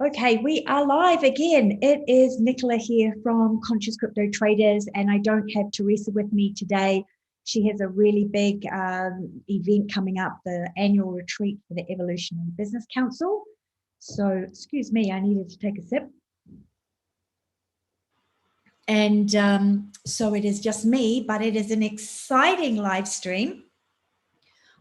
Okay, we are live again. It is Nicola here from Conscious Crypto Traders, and I don't have Teresa with me today. She has a really big event coming up, the annual retreat for the Evolutionary Business Council. So, excuse me, I needed to take a sip. And so it is just me, but it is an exciting live stream.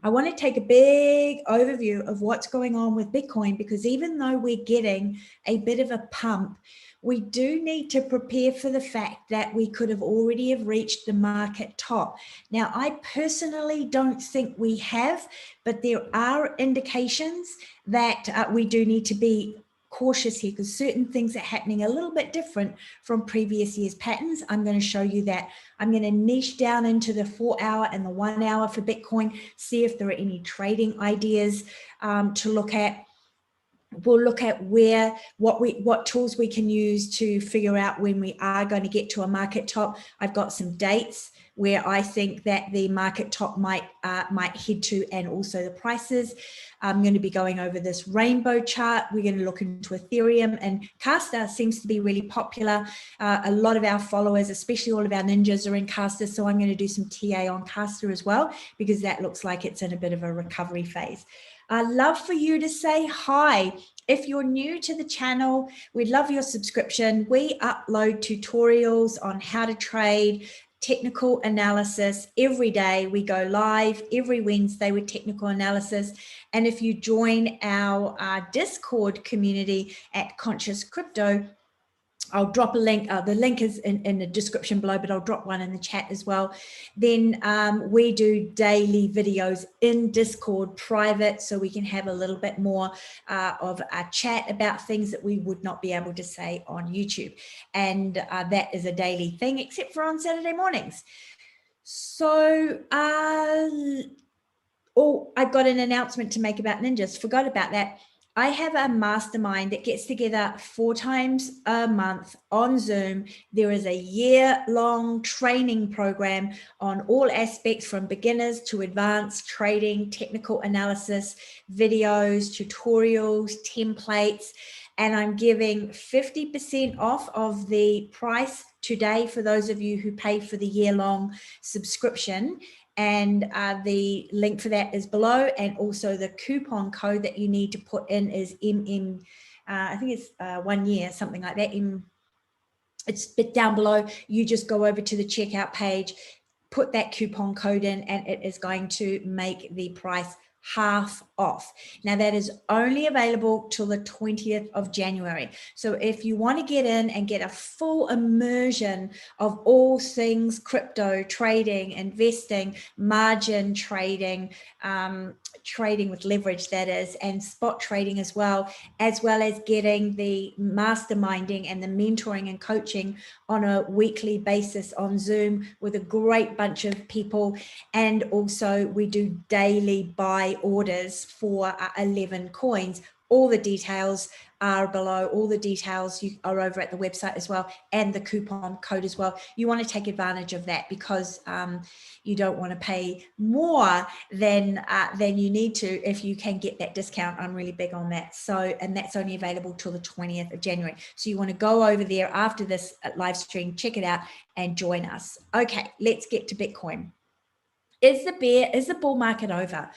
I want to take a big overview of what's going on with Bitcoin, because even though we're getting a bit of a pump, we do need to prepare for the fact that we could have already have reached the market top. Now, I personally don't think we have, but there are indications that we do need to be cautious here, because certain things are happening a little bit different from previous year's patterns. I'm going to show you that. I'm going to niche down into the 4 hour and the 1 hour for Bitcoin, see if there are any trading ideas to look at. We'll look at what tools we can use to figure out when we are going to get to a market top. I've got some dates where I think that the market top might head to, and also the prices. I'm going to be going over this rainbow chart. We're going to look into Ethereum, and Kasta seems to be really popular. A lot of our followers, especially all of our ninjas, are in Kasta. So I'm going to do some TA on Kasta as well, because that looks like it's in a bit of a recovery phase. I'd love for you to say hi. If you're new to the channel, we'd love your subscription. We upload tutorials on how to trade, technical analysis every day. We go live every Wednesday with technical analysis. And if you join our Discord community at Conscious Crypto, I'll drop a link. The link is in the description below, but I'll drop one in the chat as well. Then we do daily videos in Discord private, so we can have a little bit more of a chat about things that we would not be able to say on YouTube. And that is a daily thing, except for on Saturday mornings. So, I've got an announcement to make about ninjas. Forgot about that. I have a mastermind that gets together 4 times a month on Zoom. There is a year-long training program on all aspects, from beginners to advanced trading, technical analysis, videos, tutorials, templates, and I'm giving 50% off of the price today for those of you who pay for the year-long subscription. And the link for that is below, and also the coupon code that you need to put in is I think it's 1 year, something like that. It's down below. You just go over to the checkout page, put that coupon code in, and it is going to make the price half off. Now, that is only available till the 20th of January. So if you want to get in and get a full immersion of all things crypto, trading, investing, margin trading, trading with leverage, that is, and spot trading as well as getting the masterminding and the mentoring and coaching on a weekly basis on Zoom with a great bunch of people. And also we do daily buy orders for 11 coins. All the details are below. All the details are over at the website as well, and the coupon code as well. You want to take advantage of that, because you don't want to pay more than you need to if you can get that discount. I'm really big on that. So, and that's only available till the 20th of January. So you want to go over there after this live stream, check it out, and join us. Okay, let's get to Bitcoin. Is the bull market over?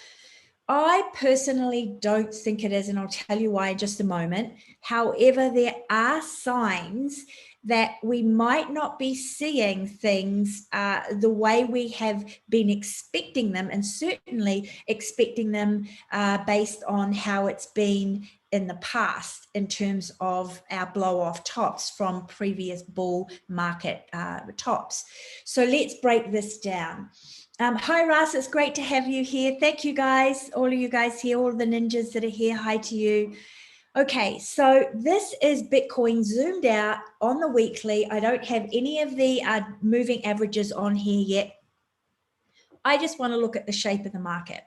I personally don't think it is, and I'll tell you why in just a moment. However, there are signs that we might not be seeing things the way we have been expecting them, and certainly expecting them based on how it's been in the past in terms of our blow off tops from previous bull market tops. So let's break this down. Hi, Ras, it's great to have you here. Thank you guys, all of you guys here, all of the ninjas that are here. Hi to you. Okay, so this is Bitcoin zoomed out on the weekly. I don't have any of the moving averages on here yet. I just want to look at the shape of the market.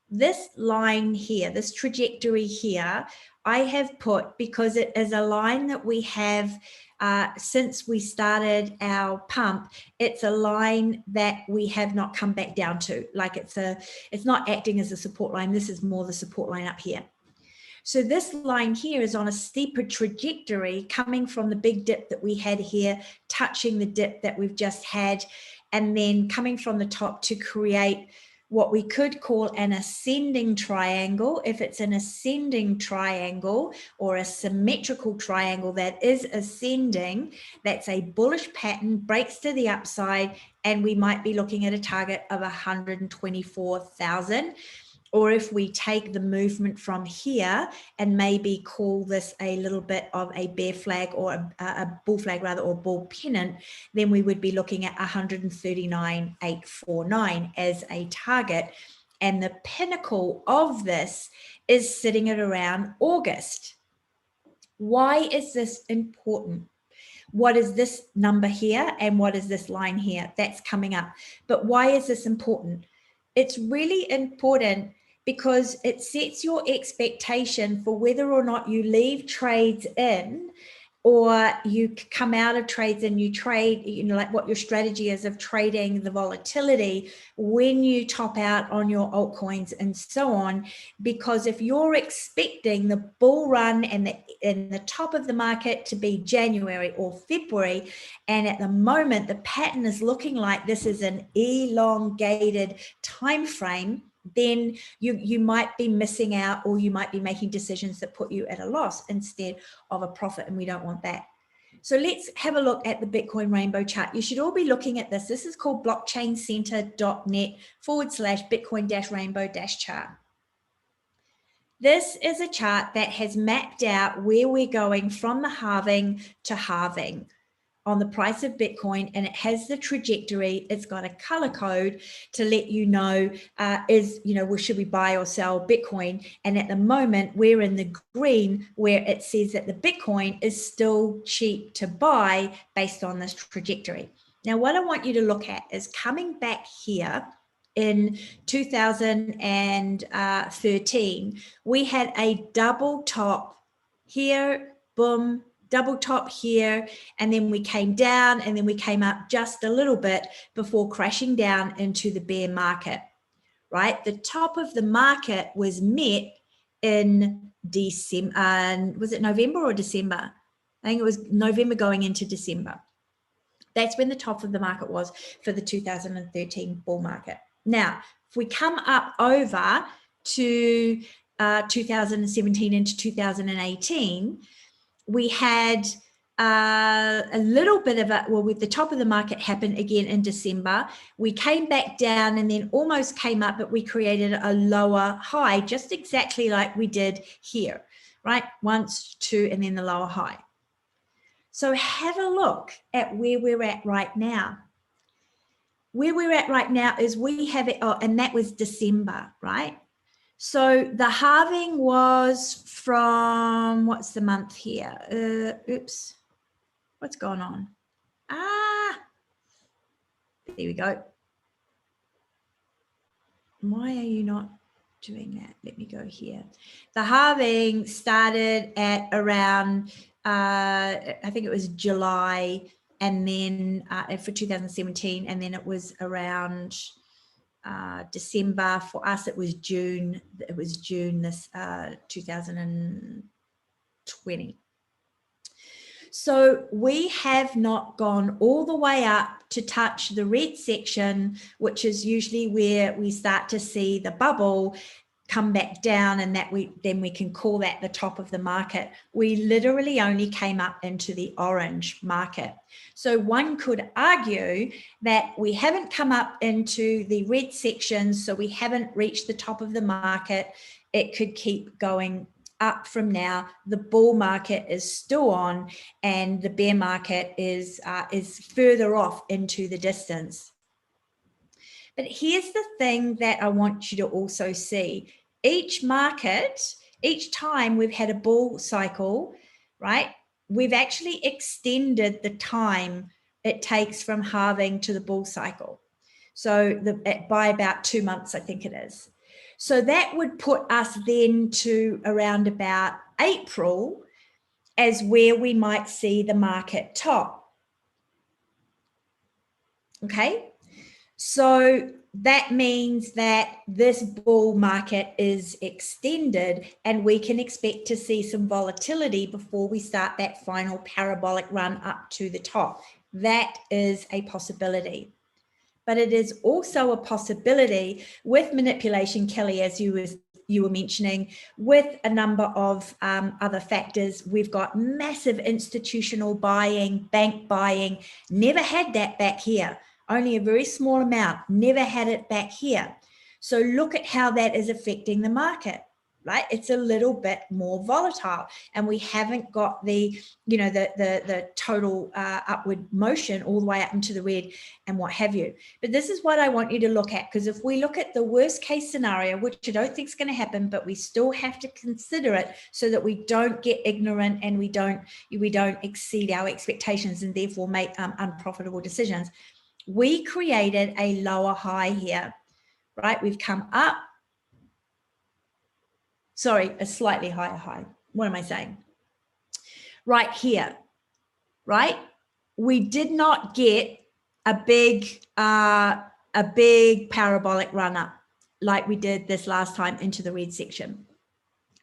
This line here, this trajectory here, I have put because it is a line that we have since we started our pump. It's a line that we have not come back down to. Like it's not acting as a support line. This is more the support line up here. So this line here is on a steeper trajectory coming from the big dip that we had here, touching the dip that we've just had, and then coming from the top to create what we could call an ascending triangle. If it's an ascending triangle or a symmetrical triangle that is ascending, that's a bullish pattern, breaks to the upside, and we might be looking at a target of 124,000. Or if we take the movement from here and maybe call this a little bit of a bear flag or a bull flag rather, or bull pennant, then we would be looking at 139,849 as a target. And the pinnacle of this is sitting at around August. Why is this important? What is this number here and what is this line here? That's coming up. But why is this important? It's really important because it sets your expectation for whether or not you leave trades in or you come out of trades and you trade, like what your strategy is of trading the volatility when you top out on your altcoins and so on. Because if you're expecting the bull run and the top of the market to be January or February, and at the moment the pattern is looking like this is an elongated time frame, then you might be missing out, or you might be making decisions that put you at a loss instead of a profit, and we don't want that. So let's have a look at the Bitcoin rainbow chart. You should all be looking at this. This is called blockchaincenter.net/Bitcoin-rainbow-chart. This is a chart that has mapped out where we're going from the halving to halving on the price of Bitcoin, and it has the trajectory. It's got a color code to let you know, should we buy or sell Bitcoin? And at the moment, we're in the green, where it says that the Bitcoin is still cheap to buy based on this trajectory. Now, what I want you to look at is coming back here in 2013, we had a double top here, boom, double top here, and then we came down, and then we came up just a little bit before crashing down into the bear market, right? The top of the market was met in December, was it November or December? I think it was November going into December. That's when the top of the market was for the 2013 bull market. Now, if we come up over to 2017 into 2018, we had a little bit of with the top of the market happened again in December. We came back down and then almost came up, but we created a lower high, just exactly like we did here, right? Once, two, and then the lower high. So have a look at where we're at right now. Where we're at right now is we have it, and that was December, right? So the halving was from, what's the month here? Oops, what's going on? There we go. Why are you not doing that? Let me go here. The halving started at around, I think it was July, and then for 2017, and then it was around December. For us, it was June. It was June this 2020. So we have not gone all the way up to touch the red section, which is usually where we start to see the bubble come back down, and that then we can call that the top of the market. We literally only came up into the orange market. So one could argue that we haven't come up into the red section, so we haven't reached the top of the market. It could keep going up from now. The bull market is still on, and the bear market is further off into the distance. But here's the thing that I want you to also see. Each market, each time we've had a bull cycle, right, we've actually extended the time it takes from halving to the bull cycle. So by about 2 months, I think it is. So that would put us then to around about April as where we might see the market top. Okay. So that means that this bull market is extended and we can expect to see some volatility before we start that final parabolic run up to the top. That is a possibility. But it is also a possibility with manipulation, Kelly, as you were mentioning, with a number of other factors. We've got massive institutional buying, bank buying, never had that back here. Only a very small amount, never had it back here. So look at how that is affecting the market, right? It's a little bit more volatile, and we haven't got the, you know, the total upward motion all the way up into the red and what have you. But this is what I want you to look at, because if we look at the worst case scenario, which I don't think is going to happen, but we still have to consider it so that we don't get ignorant and we don't exceed our expectations and therefore make unprofitable decisions. We created a lower high here, right? We've come up. Sorry, a slightly higher high. What am I saying? Right here, right? We did not get a big parabolic run up like we did this last time into the red section.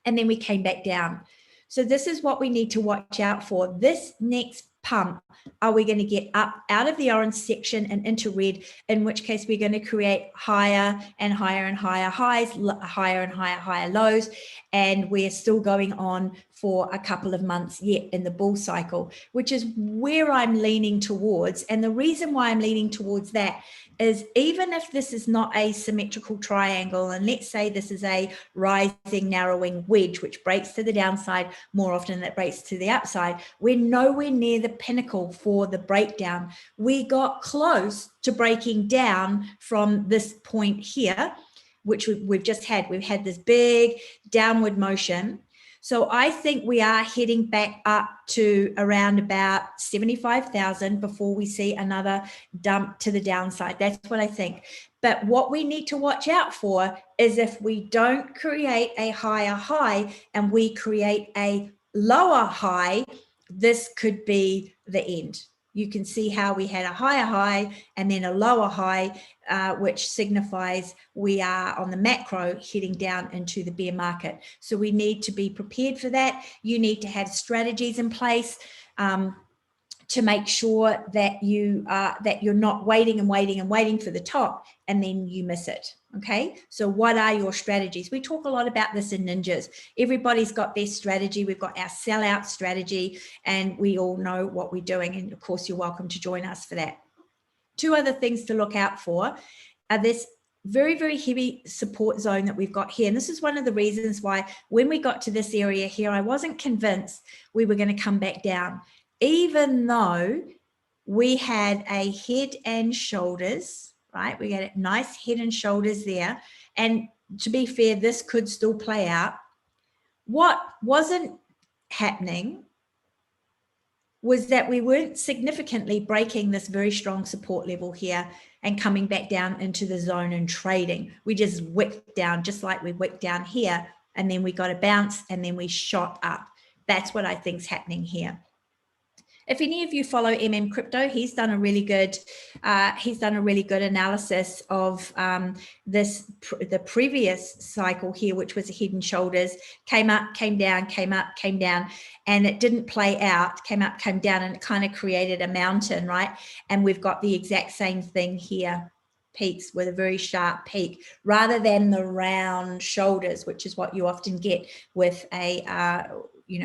And then we came back down. So this is what we need to watch out for. This next pump, are we going to get up out of the orange section and into red, in which case we're going to create higher and higher and higher highs, higher and higher lows, and we're still going on for a couple of months yet in the bull cycle, which is where I'm leaning towards. And the reason why I'm leaning towards that is, even if this is not a symmetrical triangle, and let's say this is a rising narrowing wedge, which breaks to the downside more often than it breaks to the upside, we're nowhere near the pinnacle for the breakdown. We got close to breaking down from this point here, which we've just had. We've had this big downward motion. So I think we are heading back up to around about 75,000 before we see another dump to the downside. That's what I think. But what we need to watch out for is if we don't create a higher high and we create a lower high, this could be the end. You can see how we had a higher high and then a lower high, which signifies we are on the macro heading down into the bear market. So we need to be prepared for that. You need to have strategies in place to make sure that you're not waiting and waiting and waiting for the top and then you miss it. Okay, so what are your strategies? We talk a lot about this in Ninjas. Everybody's got their strategy. We've got our sellout strategy, and we all know what we're doing. And of course, you're welcome to join us for that. Two other things to look out for are this very, very heavy support zone that we've got here. And this is one of the reasons why when we got to this area here, I wasn't convinced we were going to come back down, even though we had a head and shoulders, right? We got a nice head and shoulders there. And to be fair, this could still play out. What wasn't happening was that we weren't significantly breaking this very strong support level here and coming back down into the zone and trading. We just wicked down, just like we wicked down here, and then we got a bounce and then we shot up. That's what I think is happening here. If any of you follow MMCrypto, he's done a really good analysis of the previous cycle here, which was a head and shoulders, came up, came down, came up, came down, and it didn't play out, came up, came down, and it kind of created a mountain, right? And we've got the exact same thing here, peaks with a very sharp peak, rather than the round shoulders, which is what you often get with a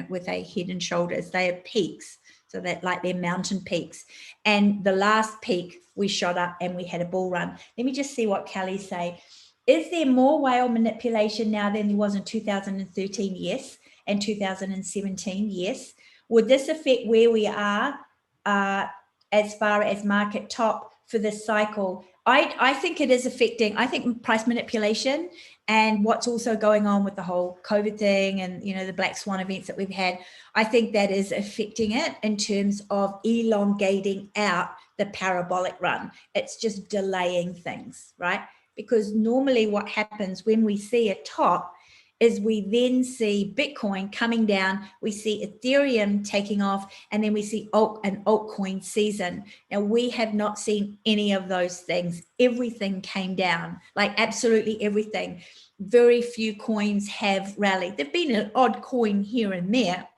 with a head and shoulders. They are peaks. So that like they're mountain peaks. And the last peak, we shot up and we had a bull run. Let me just see what Kelly's say. Is there more whale manipulation now than there was in 2013? Yes. And 2017? Yes. Would this affect where we are as far as market top for this cycle? I think it is affecting, I think price manipulation and what's also going on with the whole COVID thing and, the black swan events that we've had, I think that is affecting it in terms of elongating out the parabolic run. It's just delaying things, right? Because normally what happens when we see a top is we then see Bitcoin coming down, we see Ethereum taking off, and then we see an altcoin season. Now, we have not seen any of those things. Everything came down, like absolutely everything. Very few coins have rallied. There've been an odd coin here and there,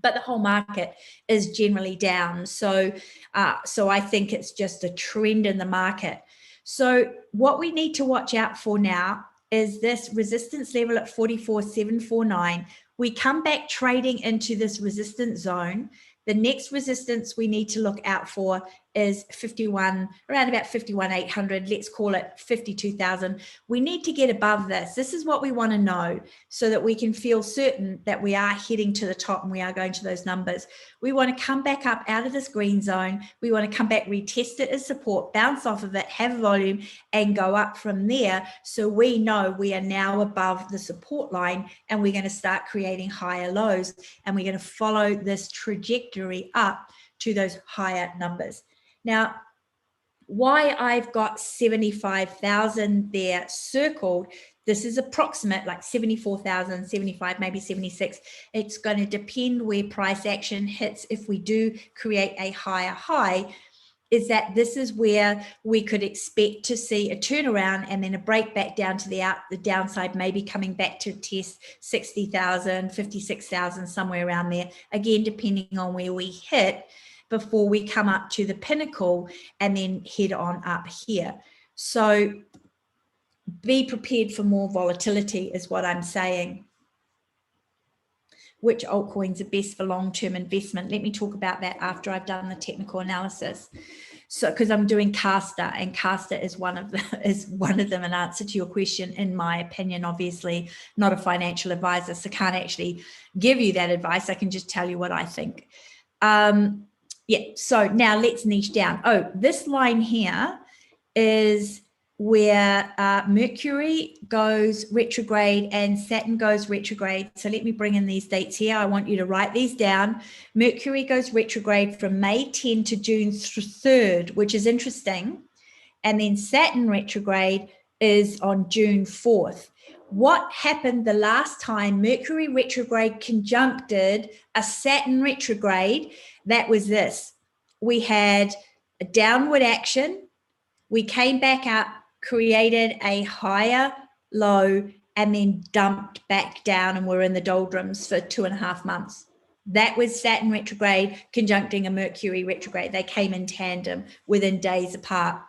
but the whole market is generally down. So I think it's just a trend in the market. So what we need to watch out for now is this resistance level at 44,749. We come back trading into this resistance zone. The next resistance we need to look out for is 51, around about 51,800. Let's call it 52,000. We need to get above this. This is what we want to know so that we can feel certain that we are heading to the top and we are going to those numbers. We want to come back up out of this green zone. We want to come back, retest it as support, bounce off of it, have volume, and go up from there. So we know we are now above the support line and we're going to start creating higher lows, and we're going to follow this trajectory up to those higher numbers. Now, why I've got 75,000 there circled, this is approximate, like 74,000, 75, maybe 76. It's going to depend where price action hits. If we do create a higher high, is that this is where we could expect to see a turnaround and then a break back down to the downside, maybe coming back to test 60,000, 56,000, somewhere around there. Again, depending on where we hit before we come up to the pinnacle and then head on up here. So be prepared for more volatility is what I'm saying. Which altcoins are best for long-term investment? Let me talk about that after I've done the technical analysis. So, because I'm doing Kasta, and Kasta is one of them. In answer to your question, in my opinion, obviously not a financial advisor, so can't actually give you that advice. I can just tell you what I think. Yeah. So now let's niche down. Oh, this line here is where Mercury goes retrograde and Saturn goes retrograde. So let me bring in these dates here. I want you to write these down. Mercury goes retrograde from May 10 to June 3rd, which is interesting. And then Saturn retrograde is on June 4th. What happened the last time Mercury retrograde conjuncted a Saturn retrograde? That was this. We had a downward action. We came back up, created a higher low, and then dumped back down, and we're in the doldrums for 2.5 months. That was Saturn retrograde conjuncting a Mercury retrograde. They came in tandem within days apart.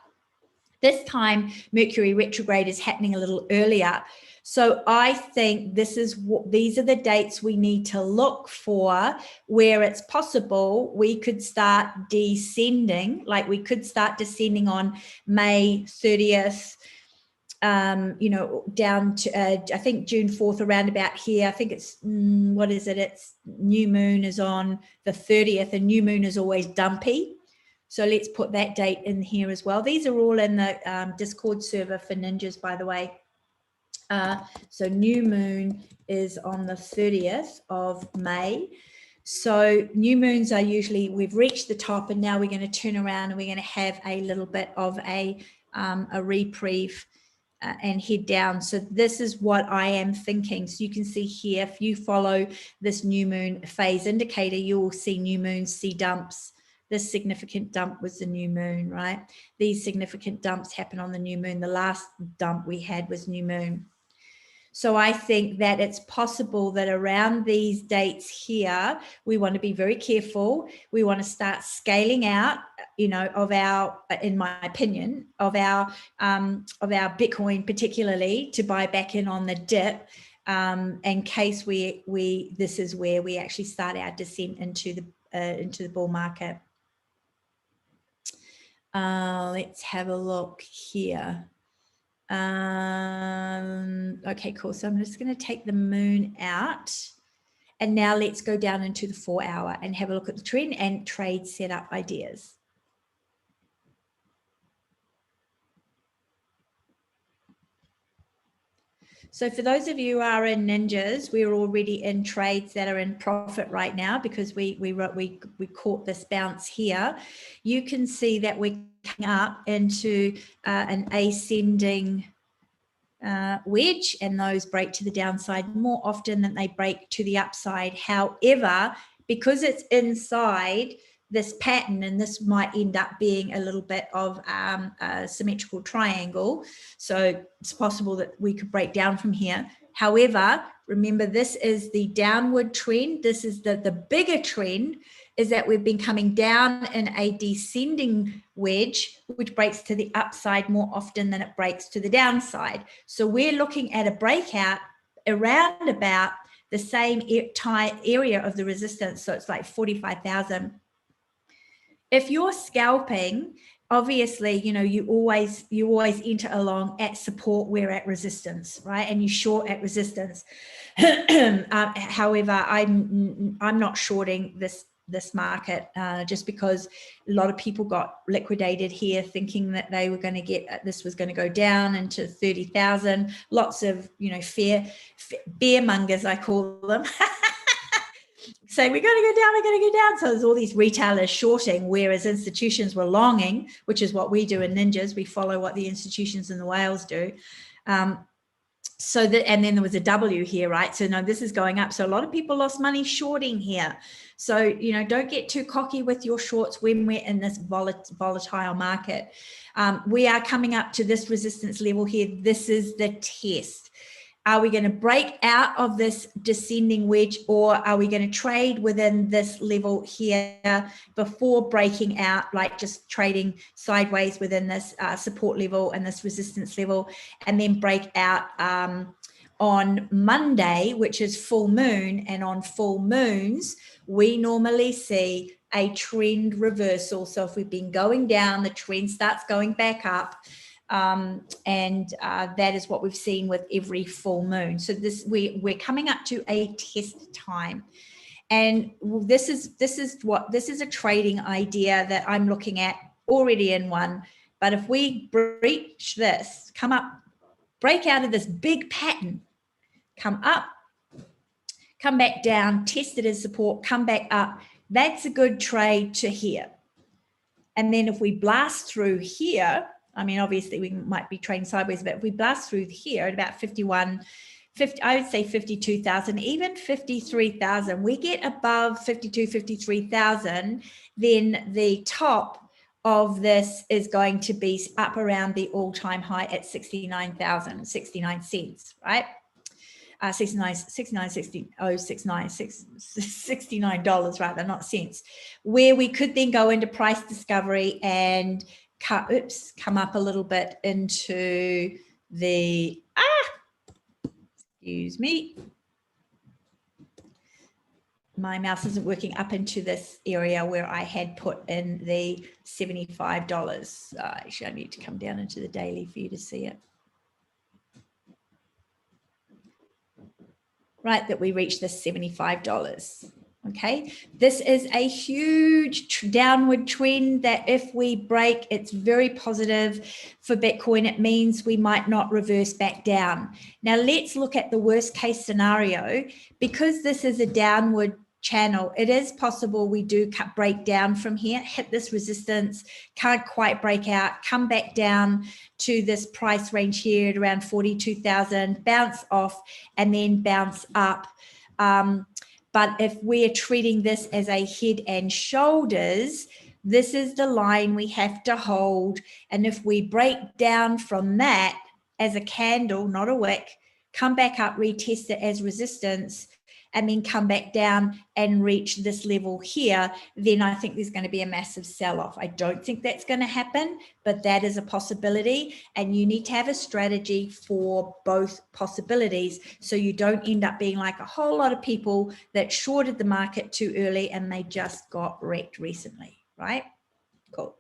This time, Mercury retrograde is happening a little earlier. So I think these are the dates we need to look for where it's possible we could start descending, like we could start descending on May 30th, down to, I think June 4th, around about here. I think it's, what is it? It's new moon is on the 30th, and new moon is always dumpy. So let's put that date in here as well. These are all in the Discord server for ninjas, by the way. So new moon is on the 30th of May. So new moons are usually, we've reached the top and now we're going to turn around and we're going to have a little bit of a reprieve and head down. So this is what I am thinking. So you can see here, if you follow this new moon phase indicator, you will see new moons, see dumps. This significant dump was the new moon, right? These significant dumps happen on the new moon. The last dump we had was new moon. So I think that it's possible that around these dates here, we want to be very careful. We want to start scaling out, of our, in my opinion, of our Bitcoin, particularly to buy back in on the dip, in case this is where we actually start our descent into the bull market. Let's have a look here. Okay, cool. So I'm just going to take the moon out, and now let's go down into the 4 hour and have a look at the trend and trade setup ideas. So for those of you who are in ninjas, we're already in trades that are in profit right now because we caught this bounce here. You can see that we're coming up into an ascending wedge, and those break to the downside more often than they break to the upside. However, because it's inside this pattern, and this might end up being a little bit of a symmetrical triangle, so it's possible that we could break down from here. However, remember, this is the downward trend. This is the bigger trend, is that we've been coming down in a descending wedge, which breaks to the upside more often than it breaks to the downside. So we're looking at a breakout around about the same area of the resistance. So it's like 45,000. If you're scalping, obviously, you know, you always enter along at support, we're at resistance, right? And you short at resistance. However, I'm not shorting this market just because a lot of people got liquidated here thinking that they were going to get, this was going to go down into 30,000. Lots of, you know, bear mongers, I call them. Say, we're going to go down, we're going to go down. So there's all these retailers shorting, whereas institutions were longing, which is what we do in Ninjas. We follow what the institutions and the whales do. So that, and then there was a W here, right? So no, this is going up. So a lot of people lost money shorting here. So, you know, don't get too cocky with your shorts when we're in this volatile market. We are coming up to this resistance level here. This is the test. Are we going to break out of this descending wedge, or are we going to trade within this level here before breaking out, like just trading sideways within this support level and this resistance level, and then break out on Monday, which is full moon? And on full moons, we normally see a trend reversal. So if we've been going down, the trend starts going back up. That is what we've seen with every full moon. So we're coming up to a test time, and this is a trading idea that I'm looking at already in one. But if we breach this, come up, break out of this big pattern, come up, come back down, test it as support, come back up, that's a good trade to here. And then if we blast through here, I mean, obviously we might be trading sideways, but if we blast through here at about 50, I would say 52,000, even 53,000, we get above 52, 53,000, then the top of this is going to be up around the all-time high at 69,000, 69 cents, right? $69 rather, not cents, where we could then go into price discovery and come up a little bit into the, excuse me, my mouse isn't working, up into this area where I had put in the $75. Actually, I need to come down into the daily for you to see it. Right, that we reached the $75. Okay, this is a huge downward trend that if we break, it's very positive for Bitcoin. It means we might not reverse back down. Now let's look at the worst case scenario. Because this is a downward channel, it is possible we do break down from here, hit this resistance, can't quite break out, come back down to this price range here at around 42,000, bounce off, and then bounce up. But if we're treating this as a head and shoulders, this is the line we have to hold. And if we break down from that as a candle, not a wick, come back up, retest it as resistance, and then come back down and reach this level here, then I think there's going to be a massive sell-off. I don't think that's going to happen, but that is a possibility. And you need to have a strategy for both possibilities, so you don't end up being like a whole lot of people that shorted the market too early and they just got wrecked recently, right? Cool.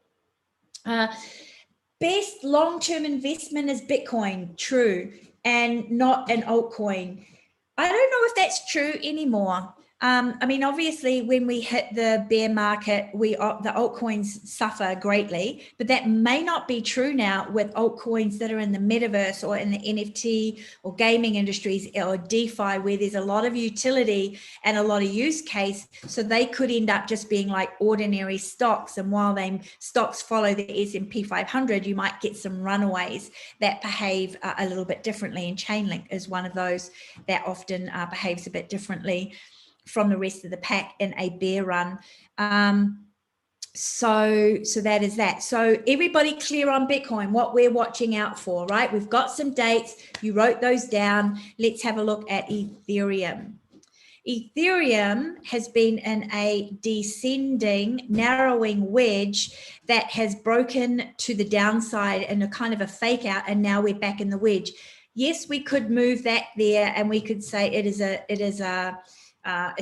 Best long-term investment is Bitcoin, true, and not an altcoin. I don't know if that's true anymore. I mean, obviously, when we hit the bear market, the altcoins suffer greatly, but that may not be true now with altcoins that are in the metaverse or in the NFT or gaming industries or DeFi, where there's a lot of utility and a lot of use case. So they could end up just being like ordinary stocks. And while stocks follow the S&P 500, you might get some runaways that behave a little bit differently. And Chainlink is one of those that often behaves a bit differently from the rest of the pack in a bear run. So that is that. So everybody clear on Bitcoin, what we're watching out for, right? We've got some dates. You wrote those down. Let's have a look at Ethereum. Ethereum has been in a descending, narrowing wedge that has broken to the downside and a kind of a fake out, and now we're back in the wedge. Yes, we could move that there, and we could say it's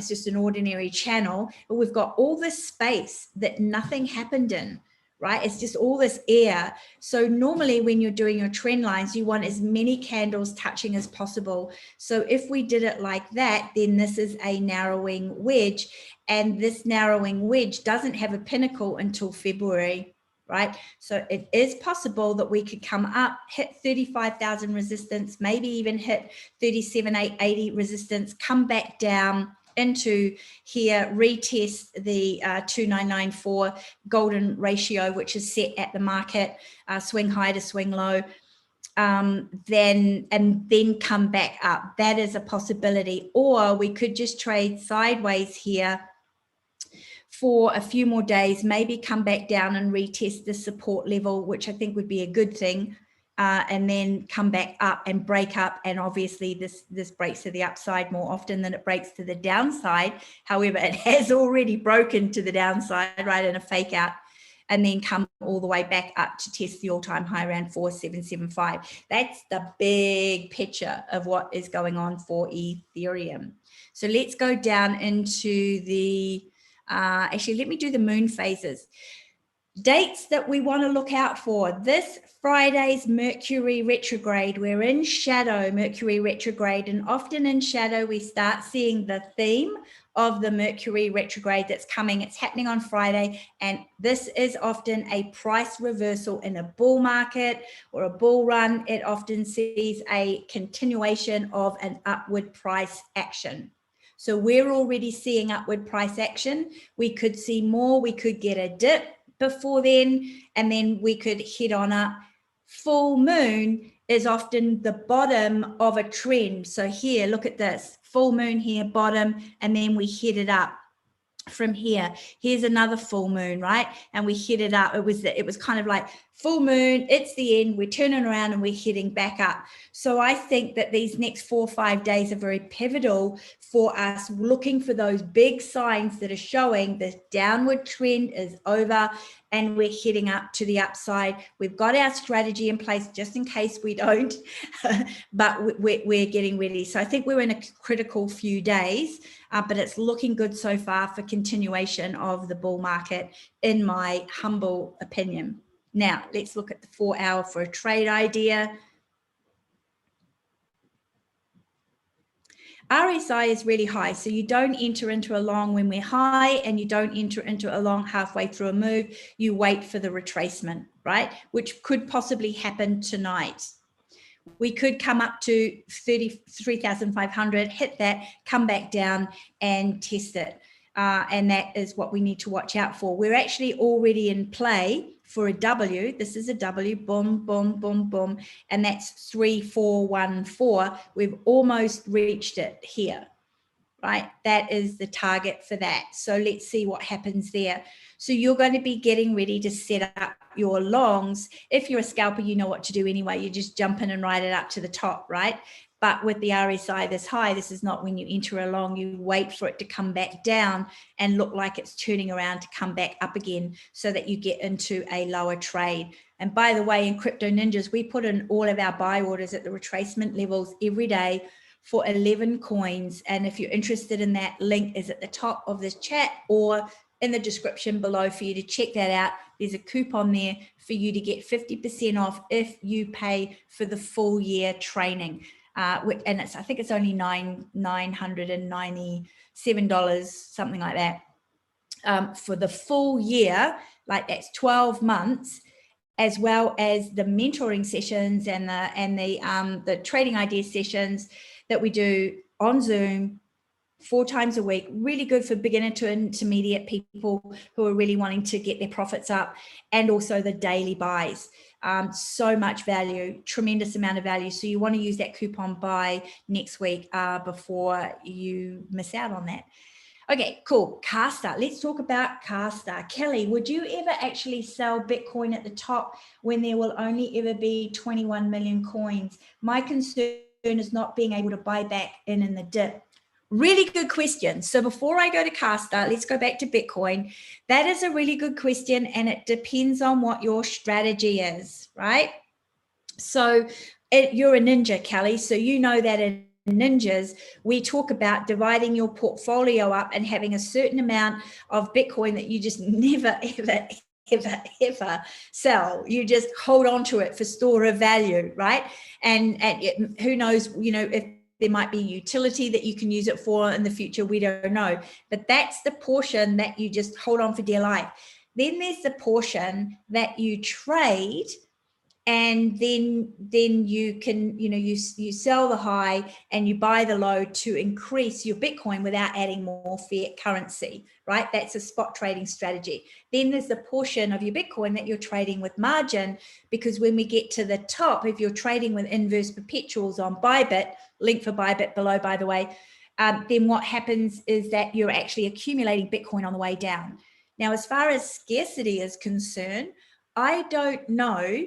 just an ordinary channel, but we've got all this space that nothing happened in, right? It's just all this air. So normally when you're doing your trend lines, you want as many candles touching as possible. So if we did it like that, then this is a narrowing wedge, and this narrowing wedge doesn't have a pinnacle until February, right? So it is possible that we could come up, hit 35,000 resistance, maybe even hit 37,880 resistance, come back down into here, retest the 2994 golden ratio, which is set at the market, swing high to swing low, then come back up. That is a possibility. Or we could just trade sideways here for a few more days, maybe come back down and retest the support level, which I think would be a good thing, and then come back up and break up. And obviously this breaks to the upside more often than it breaks to the downside. However, it has already broken to the downside, right, in a fake out, and then come all the way back up to test the all-time high around 4775. That's the big picture of what is going on for Ethereum. So let's go down into the actually, let me do the moon phases. Dates that we want to look out for. This Friday's Mercury retrograde. We're in shadow, Mercury retrograde, and often in shadow we start seeing the theme of the Mercury retrograde that's coming. It's happening on Friday, and this is often a price reversal in a bull market or a bull run. It often sees a continuation of an upward price action. So we're already seeing upward price action. We could see more. We could get a dip before then, and then we could head on up. Full moon is often the bottom of a trend. So here, look at this. Full moon here, bottom, and then we hit it up from here. Here's another full moon, right? And we hit it up. It was kind of like full moon, it's the end, we're turning around and we're heading back up. So I think that these next 4 or 5 days are very pivotal for us, looking for those big signs that are showing the downward trend is over and we're heading up to the upside. We've got our strategy in place just in case we don't, but we're getting ready. So I think we're in a critical few days, but it's looking good so far for continuation of the bull market, in my humble opinion. Now, let's look at the 4 hour for a trade idea. RSI is really high, so you don't enter into a long when we're high, and you don't enter into a long halfway through a move. You wait for the retracement, right? Which could possibly happen tonight. We could come up to 33,500, hit that, come back down and test it. And that is what we need to watch out for. We're actually already in play for a W. This is a W, boom, boom, boom, boom. And that's 3414. We've almost reached it here, right? That is the target for that. So let's see what happens there. So you're going to be getting ready to set up your longs. If you're a scalper, you know what to do anyway. You just jump in and ride it up to the top, right? But with the RSI this high, this is not when you enter a long. You wait for it to come back down and look like it's turning around to come back up again so that you get into a lower trade. And by the way, in Crypto Ninjas, we put in all of our buy orders at the retracement levels every day for 11 coins. And if you're interested in that, link is at the top of this chat or in the description below for you to check that out. There's a coupon there for you to get 50% off if you pay for the full year training. and I think it's only $997, something like that, for the full year. Like that's 12 months, as well as the mentoring sessions and the trading idea sessions that we do on Zoom 4 times a week. Really good for beginner to intermediate people who are really wanting to get their profits up, and also the daily buys. So much value, tremendous amount of value. So you want to use that coupon buy next week before you miss out on that. Okay, cool. Kasta. Let's talk about Kasta. Kelly, would you ever actually sell Bitcoin at the top when there will only ever be 21 million coins? My concern is not being able to buy back in the dip. Really good question. So before I go to Kasta, let's go back to Bitcoin. That is a really good question, and it depends on what your strategy is, right? So you're a ninja, Kelly, so you know that in ninjas, we talk about dividing your portfolio up and having a certain amount of Bitcoin that you just never, ever sell. You just hold on to it for store of value, right? And who knows, you know, if there might be utility that you can use it for in the future, we don't know. But that's the portion that you just hold on for dear life. Then there's the portion that you trade, and then you can, you know, you sell the high and you buy the low to increase your Bitcoin without adding more fiat currency, right? That's a spot trading strategy. Then there's the portion of your Bitcoin that you're trading with margin, because when we get to the top, if you're trading with inverse perpetuals on Bybit, link for Bybit below, by the way, then what happens is that you're actually accumulating Bitcoin on the way down. Now, as far as scarcity is concerned, I don't know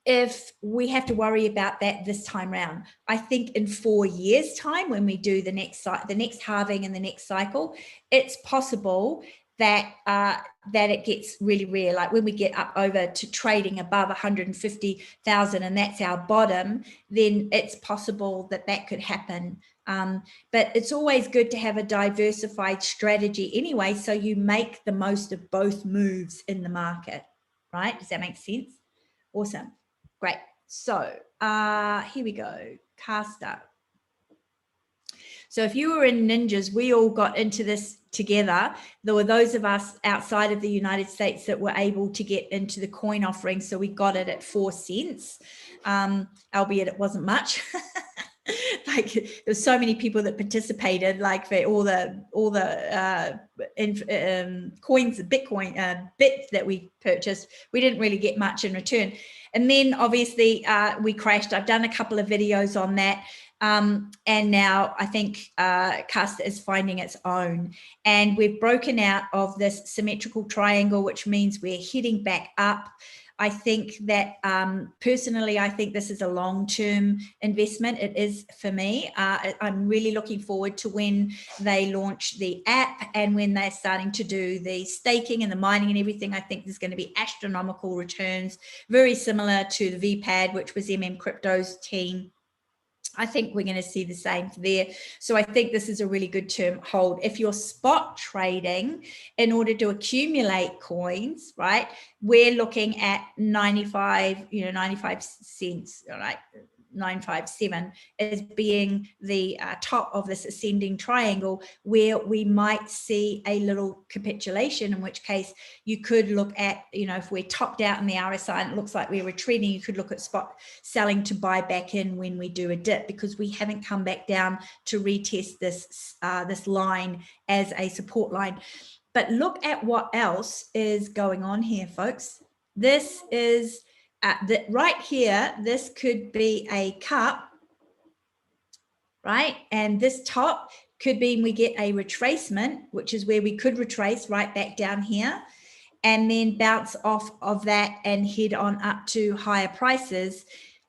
if we have to worry about that this time round. I think in 4 years' time, when we do the next halving and the next cycle, it's possible that that it gets really rare. Like when we get up over to trading above 150,000, and that's our bottom, then it's possible that that could happen. But it's always good to have a diversified strategy anyway, so you make the most of both moves in the market, right? Does that make sense? Awesome. Great. So here we go. Kasta. So if you were in Ninjas, we all got into this together. There were those of us outside of the United States that were able to get into the coin offering. So we got it at 4 cents, albeit it wasn't much. Like there's so many people that participated, like for all the coins, Bitcoin bits that we purchased, we didn't really get much in return. And then obviously we crashed. I've done a couple of videos on that. And now I think Kasta is finding its own, and we've broken out of this symmetrical triangle, which means we're heading back up. I think that personally, I think this is a long-term investment. It is for me. I'm really looking forward to when they launch the app and when they're starting to do the staking and the mining and everything. I think there's going to be astronomical returns, very similar to the VPAD, which was MMCrypto's team. I think we're going to see the same there. So I think this is a really good term hold. If you're spot trading in order to accumulate coins, right, we're looking at 95 cents, right? 957 as being the top of this ascending triangle, where we might see a little capitulation, in which case you could look at, you know, if we're topped out in the RSI and it looks like we're retreating, you could look at spot selling to buy back in when we do a dip, because we haven't come back down to retest this this line as a support line. But look at what else is going on here, folks. This is right here, this could be a cup, right? And this top could be we get a retracement, which is where we could retrace right back down here and then bounce off of that and head on up to higher prices.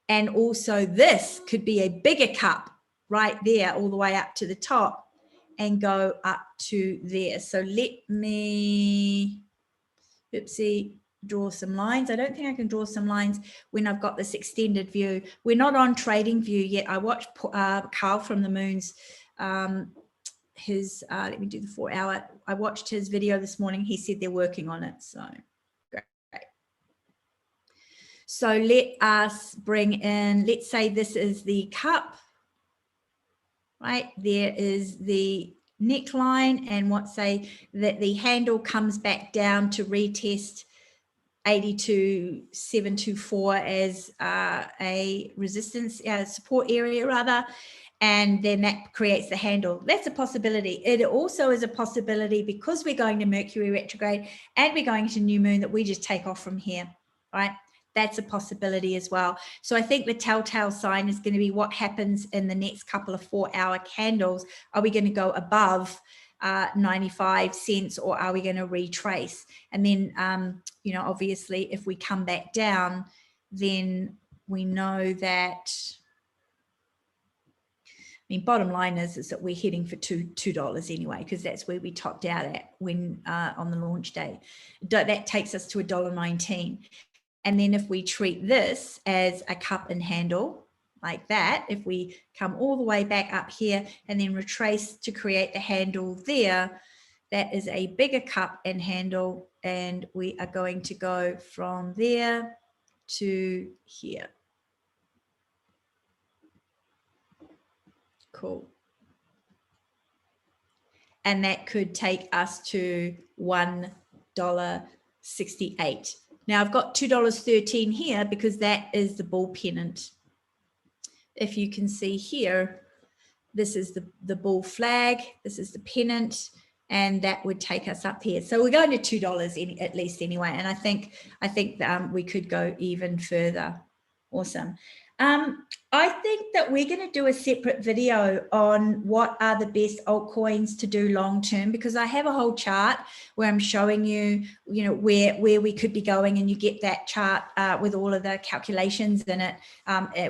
And also this could be a bigger cup right there, all the way up to the top and go up to there. So let me, draw some lines. I don't think I can draw some lines when I've got this extended view. We're not on trading view yet. I watched Carl from the Moon's his let me do the 4 hour. I watched his video this morning. He said they're working on it. So great. So let us bring in, let's say this is the cup, right? There is the neckline, and what say that the handle comes back down to retest 82,724 as a resistance support area rather, and then that creates the handle. That's a possibility. It also is a possibility, because we're going to Mercury retrograde and we're going to new moon, that we just take off from here, right? That's a possibility as well. So I think the telltale sign is going to be what happens in the next couple of 4-hour candles. Are we going to go above 95 cents, or are we going to retrace? And then, you know, obviously if we come back down, then we know that, I mean, bottom line is that we're heading for $2 anyway, because that's where we topped out at when on the launch day. That takes us to $1.19. And then if we treat this as a cup and handle like that, if we come all the way back up here and then retrace to create the handle there, that is a bigger cup and handle, and we are going to go from there to here. Cool. And that could take us to $1.68. Now I've got $2.13 here because that is the bull pennant. If you can see here, this is the bull flag, this is the pennant, and that would take us up here. So we're going to $2 at least anyway, and I think we could go even further. Awesome. I think that we're going to do a separate video on what are the best altcoins to do long term, because I have a whole chart where I'm showing you, you know, where we could be going, and you get that chart with all of the calculations in it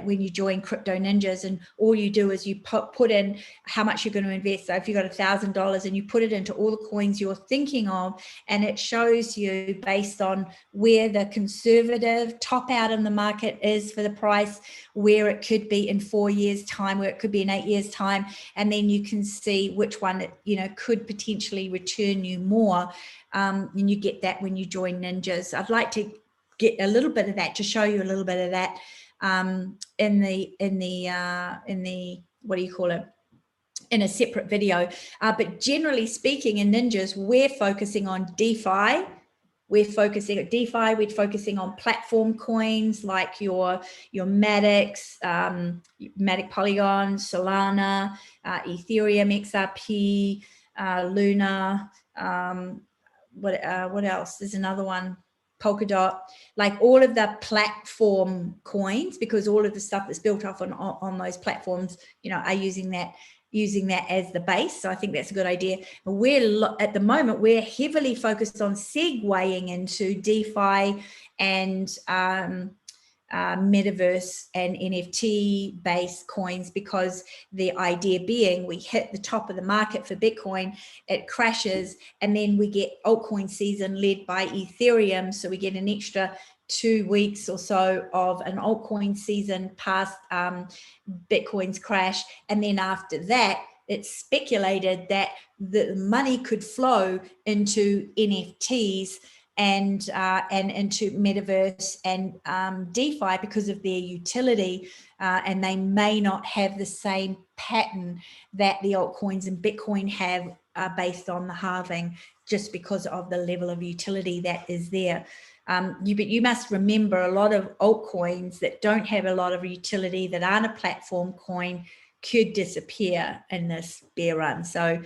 when you join Crypto Ninjas, and all you do is you put in how much you're going to invest. So if you've got $1,000 and you put it into all the coins you're thinking of, and it shows you based on where the conservative top out in the market is for the price, where it could be in 4 years time, where it could be in 8 years time, and then you can see which one, you know, could potentially return you more, and you get that when you join Ninjas. I'd like to get a little bit of that, to show you a little bit of that in the what do you call it, in a separate video, but generally speaking, in Ninjas we're focusing on DeFi. We're focusing at DeFi, we're focusing on platform coins like your Matic, Matic Polygon, Solana, Ethereum, XRP, Luna, what else? There's another one, Polkadot, like all of the platform coins, because all of the stuff that's built off on those platforms, you know, are using that as the base. So I think that's a good idea. At the moment, we're heavily focused on segueing into DeFi and metaverse and NFT based coins, because the idea being we hit the top of the market for Bitcoin, it crashes, and then we get altcoin season led by Ethereum. So we get an extra 2 weeks or so of an altcoin season past Bitcoin's crash, and then after that it's speculated that the money could flow into NFTs and into metaverse and DeFi because of their utility, and they may not have the same pattern that the altcoins and Bitcoin have based on the halving, just because of the level of utility that is there. But you must remember, a lot of altcoins that don't have a lot of utility, that aren't a platform coin, could disappear in this bear run. So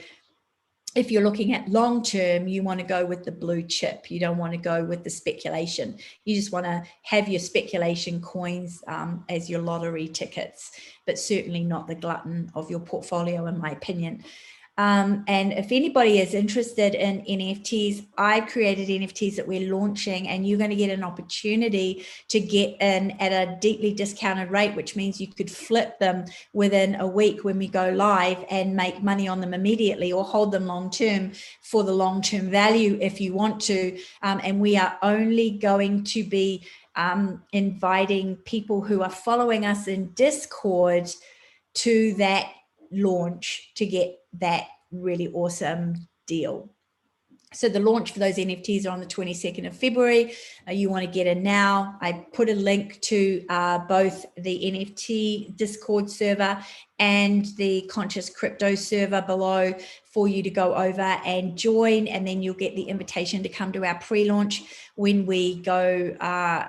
if you're looking at long term, you want to go with the blue chip. You don't want to go with the speculation. You just want to have your speculation coins as your lottery tickets, but certainly not the glutton of your portfolio, in my opinion. And if anybody is interested in NFTs, I've created NFTs that we're launching, and you're going to get an opportunity to get in at a deeply discounted rate, which means you could flip them within a week when we go live and make money on them immediately, or hold them long term for the long term value if you want to. And we are only going to be inviting people who are following us in Discord to that launch to get that really awesome deal. So the launch for those NFTs are on the 22nd of February. You want to get in now. I put a link to both the NFT Discord server and the Conscious Crypto server below for you to go over and join, and then you'll get the invitation to come to our pre-launch when we go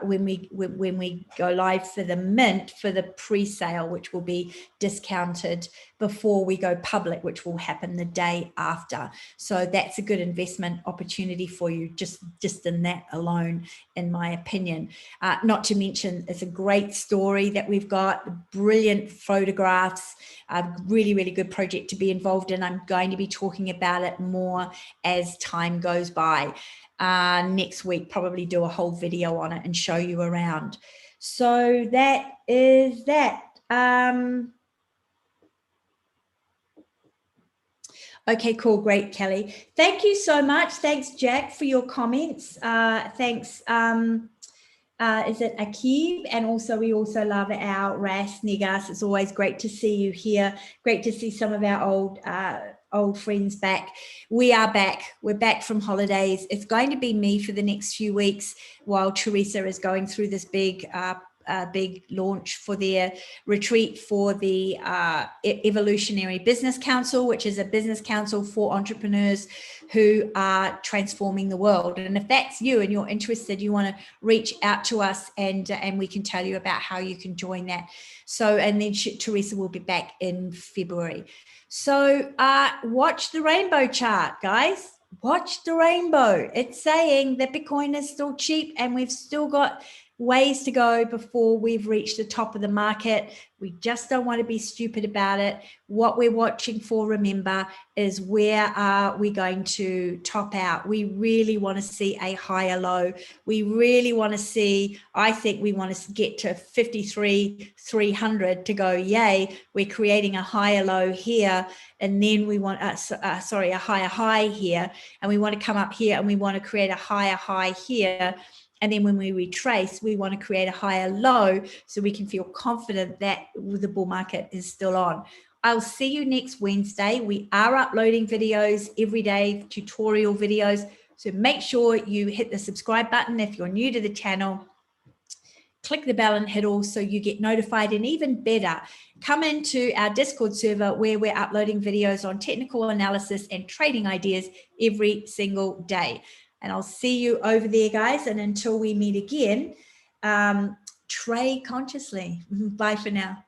when we go live for the mint for the pre-sale, which will be discounted before we go public, which will happen the day after. So that's a good investment opportunity for you, just in that alone, in my opinion. Not to mention, it's a great story that we've got, brilliant photographs, a really, really good project to be involved in. I'm going to be talking about it more as time goes by. Next week, probably do a whole video on it and show you around. So that is that. Okay, cool. Great, Kelly. Thank you so much. Thanks, Jack, for your comments. Thanks. Is it Akib? And also, we also love our Ras Nigas. It's always great to see you here. Great to see some of our old friends back. We are back. We're back from holidays. It's going to be me for the next few weeks while Teresa is going through this big launch for their retreat for the Evolutionary Business Council, which is a business council for entrepreneurs who are transforming the world. And if that's you and you're interested, you want to reach out to us and we can tell you about how you can join that. So, and then Teresa will be back in February. So watch the rainbow chart, guys. Watch the rainbow. It's saying that Bitcoin is still cheap and we've still got ways to go before we've reached the top of the market. We just don't want to be stupid about it. What we're watching for, remember, is where are we going to top out? We really want to see a higher low. We really want to see, I think we want to get to 53,300 to go, yay, we're creating a higher low here. And then we want, a higher high here. And we want to come up here and we want to create a higher high here. And then when we retrace, we want to create a higher low so we can feel confident that the bull market is still on. I'll see you next Wednesday. We are uploading videos every day, tutorial videos. So make sure you hit the subscribe button if you're new to the channel. Click the bell and hit all so you get notified. And even better, come into our Discord server where we're uploading videos on technical analysis and trading ideas every single day. And I'll see you over there, guys. And until we meet again, trade consciously. Bye for now.